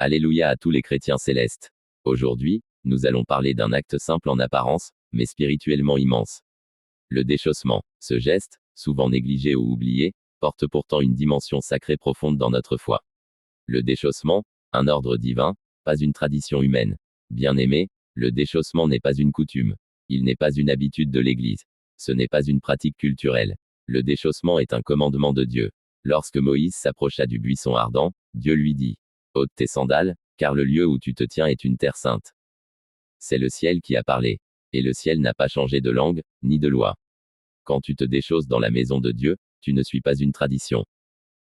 Alléluia à tous les chrétiens célestes. Aujourd'hui, nous allons parler d'un acte simple en apparence, mais spirituellement immense. Le déchaussement. Ce geste, souvent négligé ou oublié, porte pourtant une dimension sacrée profonde dans notre foi. Le déchaussement, un ordre divin, pas une tradition humaine. Bien-aimé, le déchaussement n'est pas une coutume. Il n'est pas une habitude de l'Église. Ce n'est pas une pratique culturelle. Le déchaussement est un commandement de Dieu. Lorsque Moïse s'approcha du buisson ardent, Dieu lui dit: ôte tes sandales, car le lieu où tu te tiens est une terre sainte. C'est le ciel qui a parlé. Et le ciel n'a pas changé de langue, ni de loi. Quand tu te déchausses dans la maison de Dieu, tu ne suis pas une tradition.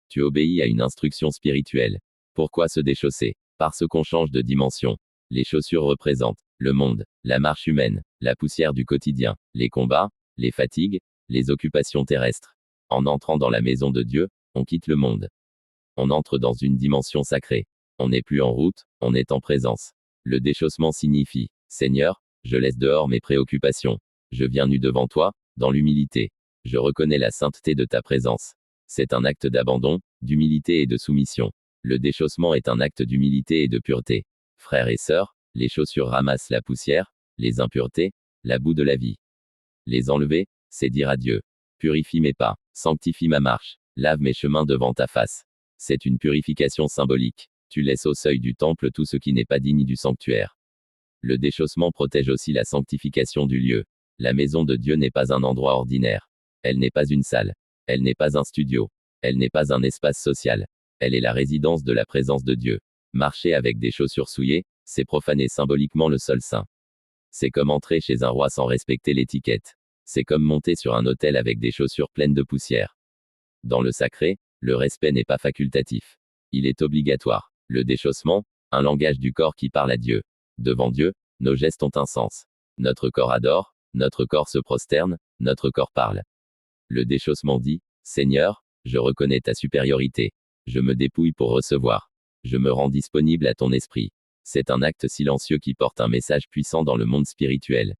Tu obéis à une instruction spirituelle. Pourquoi se déchausser? Parce qu'on change de dimension. Les chaussures représentent le monde, la marche humaine, la poussière du quotidien, les combats, les fatigues, les occupations terrestres. En entrant dans la maison de Dieu, on quitte le monde. On entre dans une dimension sacrée. On n'est plus en route, on est en présence. Le déchaussement signifie: Seigneur, je laisse dehors mes préoccupations. Je viens nu devant toi, dans l'humilité. Je reconnais la sainteté de ta présence. C'est un acte d'abandon, d'humilité et de soumission. Le déchaussement est un acte d'humilité et de pureté. Frères et sœurs, les chaussures ramassent la poussière, les impuretés, la boue de la vie. Les enlever, c'est dire à Dieu: purifie mes pas, sanctifie ma marche, lave mes chemins devant ta face. C'est une purification symbolique. Tu laisses au seuil du temple tout ce qui n'est pas digne du sanctuaire. Le déchaussement protège aussi la sanctification du lieu. La maison de Dieu n'est pas un endroit ordinaire. Elle n'est pas une salle. Elle n'est pas un studio. Elle n'est pas un espace social. Elle est la résidence de la présence de Dieu. Marcher avec des chaussures souillées, c'est profaner symboliquement le sol saint. C'est comme entrer chez un roi sans respecter l'étiquette. C'est comme monter sur un autel avec des chaussures pleines de poussière. Dans le sacré, le respect n'est pas facultatif. Il est obligatoire. Le déchaussement, un langage du corps qui parle à Dieu. Devant Dieu, nos gestes ont un sens. Notre corps adore, notre corps se prosterne, notre corps parle. Le déchaussement dit: Seigneur, je reconnais ta supériorité. Je me dépouille pour recevoir. Je me rends disponible à ton esprit. C'est un acte silencieux qui porte un message puissant dans le monde spirituel.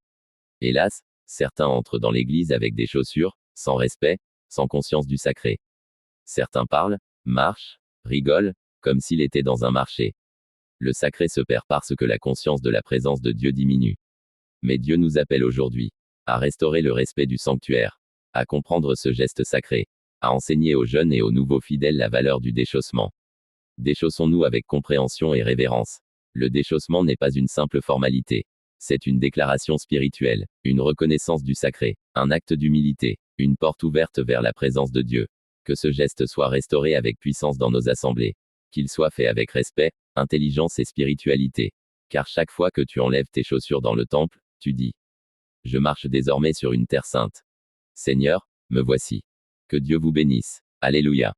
Hélas, certains entrent dans l'église avec des chaussures, sans respect, sans conscience du sacré. Certains parlent, marchent, rigolent, comme s'il était dans un marché. Le sacré se perd parce que la conscience de la présence de Dieu diminue. Mais Dieu nous appelle aujourd'hui à restaurer le respect du sanctuaire, à comprendre ce geste sacré, à enseigner aux jeunes et aux nouveaux fidèles la valeur du déchaussement. Déchaussons-nous avec compréhension et révérence. Le déchaussement n'est pas une simple formalité. C'est une déclaration spirituelle, une reconnaissance du sacré, un acte d'humilité, une porte ouverte vers la présence de Dieu. Que ce geste soit restauré avec puissance dans nos assemblées. Qu'il soit fait avec respect, intelligence et spiritualité. Car chaque fois que tu enlèves tes chaussures dans le temple, tu dis: je marche désormais sur une terre sainte. Seigneur, me voici. Que Dieu vous bénisse. Alléluia.